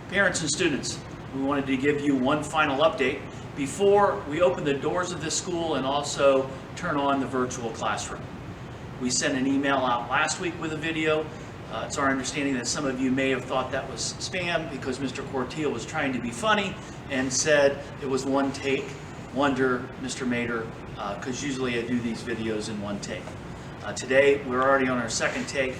Parents and students, we wanted to give you one final update before we open the doors of this school and also turn on the virtual classroom. We sent an email out last week with a video. It's our understanding that some of you may have thought that was spam because Mr. Corteil was trying to be funny and said it was one take. Wonder, Mr. Mater, because usually I do these videos in one take. Today, we're already on our second take,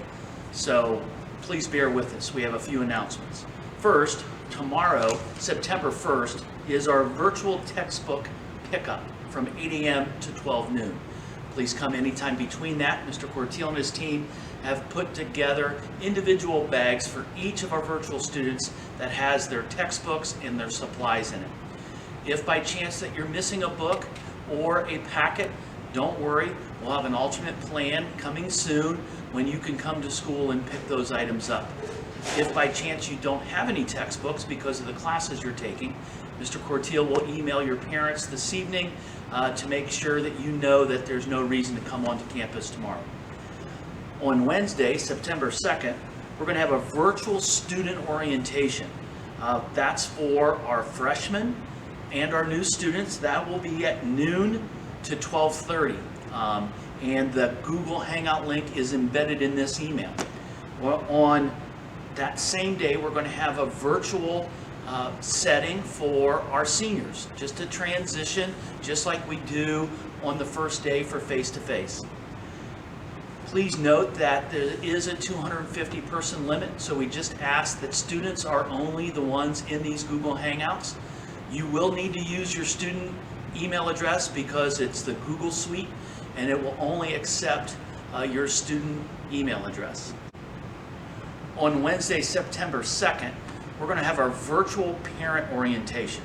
so please bear with us. We have a few announcements. First, tomorrow, September 1st, is our virtual textbook pickup from 8 a.m. to 12 noon. Please come anytime between that. Mr. Corteil and his team have put together individual bags for each of our virtual students that has their textbooks and their supplies in it. If by chance that you're missing a book or a packet, don't worry. We'll have an alternate plan coming soon when you can come to school and pick those items up. If by chance you don't have any textbooks because of the classes you're taking, Mr. Corteil will email your parents this evening to make sure that you know that there's no reason to come onto campus tomorrow. On Wednesday, September 2nd, we're going to have a virtual student orientation. That's for our freshmen and our new students. That will be at noon to 12:30. And the Google Hangout link is embedded in this email. Well, on that same day, we're going to have a virtual setting for our seniors, just to transition, just like we do on the first day for face-to-face. Please note that there is a 250 person limit, so we just ask that students are only the ones in these Google Hangouts. You will need to use your student email address because it's the Google Suite, and it will only accept your student email address. On Wednesday, September 2nd, we're going to have our virtual parent orientation.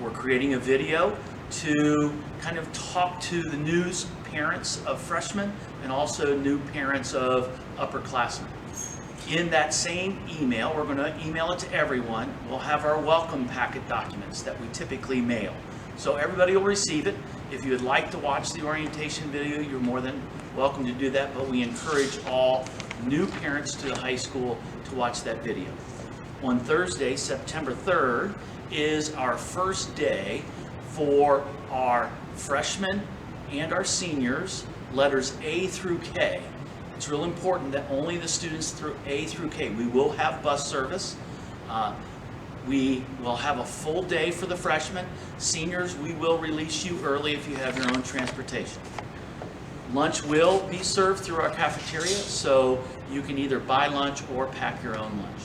We're creating a video to kind of talk to the new parents of freshmen and also new parents of upperclassmen. In that same email, we're going to email it to everyone. We'll have our welcome packet documents that we typically mail. So everybody will receive it. If you would like to watch the orientation video, you're more than welcome to do that, but we encourage all new parents to the high school to watch that video. On Thursday, September 3rd, is our first day for our freshmen and our seniors, letters A through K. It's real important that only the students through A through K. We will have bus service. We will have a full day for the freshmen. Seniors, we will release you early if you have your own transportation. Lunch will be served through our cafeteria, so you can either buy lunch or pack your own lunch.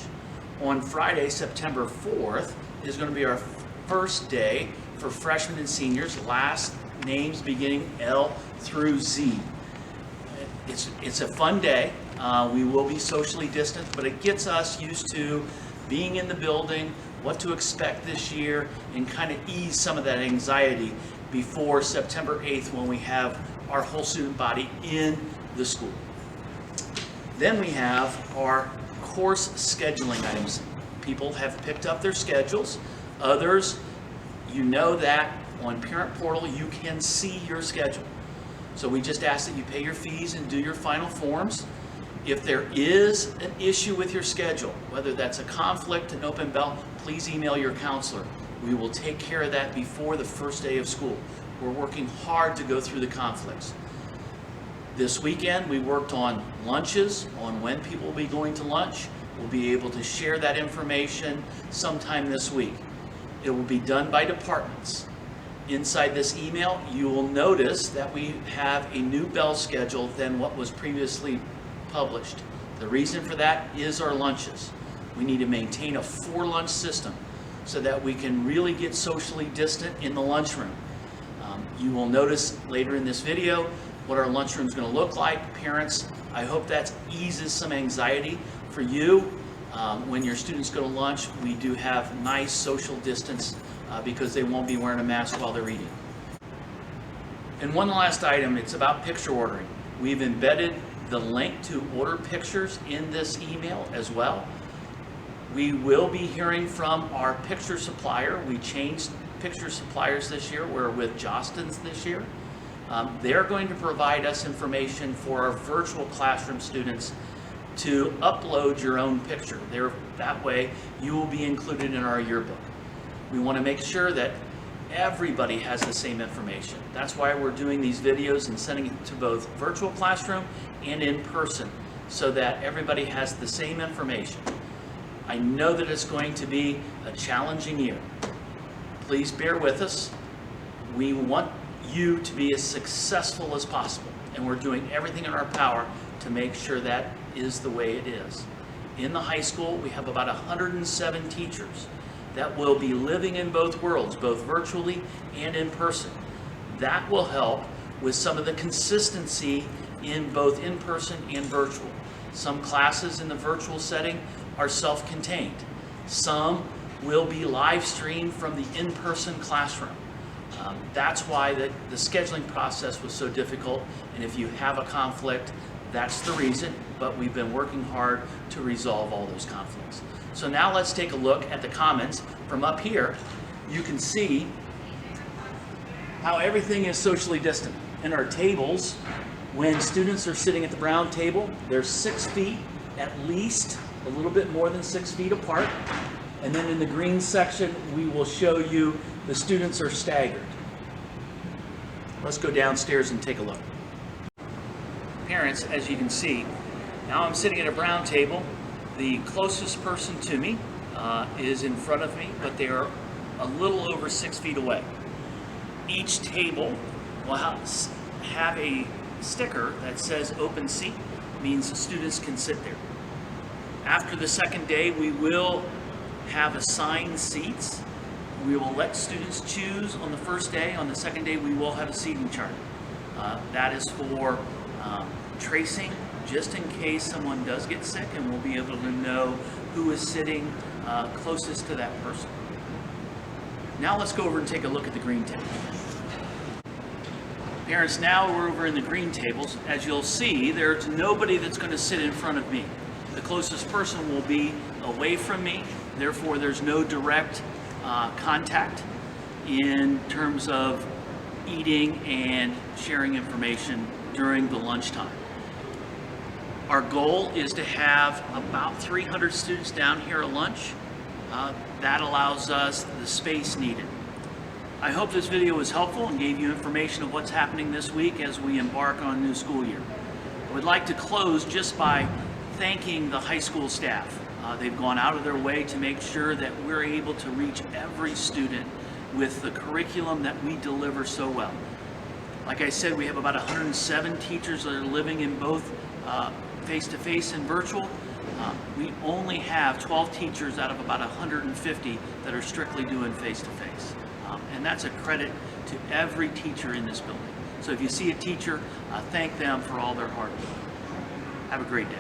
On Friday, September 4th, is going to be our first day for freshmen and seniors, last names beginning L through Z. It's a fun day. We will be socially distant, but it gets us used to being in the building, what to expect this year, and kind of ease some of that anxiety before September 8th when we have our whole student body in the school. Then we have our course scheduling items. People have picked up their schedules. Others, you know that on Parent Portal you can see your schedule. So we just ask that you pay your fees and do your final forms. If there is an issue with your schedule, whether that's a conflict, an open bell, please email your counselor. We will take care of that before the first day of school. We're working hard to go through the conflicts. This weekend we worked on lunches, on when people will be going to lunch. We'll be able to share that information sometime this week. It will be done by departments. Inside this email, you will notice that we have a new bell schedule than what was previously published. The reason for that is our lunches. We need to maintain a 4-lunch system so that we can really get socially distant in the lunchroom. You will notice later in this video what our lunchroom is going to look like. Parents, I hope that eases some anxiety for you. When your students go to lunch, we do have nice social distance because they won't be wearing a mask while they're eating. And one last item, it's about picture ordering. We've embedded the link to order pictures in this email as well. We will be hearing from our picture supplier. We changed picture suppliers this year. We're with Jostens this year. They're going to provide us information for our virtual classroom students to upload your own picture. That way you will be included in our yearbook. We want to make sure that everybody has the same information. That's why we're doing these videos and sending it to both virtual classroom and in person, so that everybody has the same information. I know that it's going to be a challenging year. Please bear with us. We want you to be as successful as possible, and we're doing everything in our power to make sure that is the way it is. In the high school, we have about 107 teachers that will be living in both worlds, both virtually and in person. That will help with some of the consistency in both in-person and virtual. Some classes in the virtual setting are self-contained. Some will be live streamed from the in-person classroom. That's why the scheduling process was so difficult, and if you have a conflict, that's the reason, but we've been working hard to resolve all those conflicts. So now let's take a look at the comments from up here. You can see how everything is socially distant. In our tables, when students are sitting at the brown table, they're 6 feet at least, a little bit more than 6 feet apart. And then in the green section, we will show you the students are staggered. Let's go downstairs and take a look. Parents, as you can see, now I'm sitting at a brown table. The closest person to me is in front of me, but they are a little over 6 feet away. Each table will have a sticker that says open seat, means students can sit there. After the second day, we will have assigned seats. We will let students choose on the first day. On the second day, we will have a seating chart. That is for tracing, just in case someone does get sick, and we'll be able to know who is sitting closest to that person. Now let's go over and take a look at the green table. Parents, now we're over in the green tables. As you'll see, there's nobody that's going to sit in front of me. The closest person will be away from me, therefore there's no direct contact in terms of eating and sharing information during the lunchtime. Our goal is to have about 300 students down here at lunch. That allows us the space needed. I hope this video was helpful and gave you information of what's happening this week as we embark on a new school year. I would like to close just by thanking the high school staff. They've gone out of their way to make sure that we're able to reach every student with the curriculum that we deliver so well. Like I said, we have about 107 teachers that are living in both face-to-face and virtual. We only have 12 teachers out of about 150 that are strictly doing face-to-face. And that's a credit to every teacher in this building. So if you see a teacher, thank them for all their hard work. Have a great day.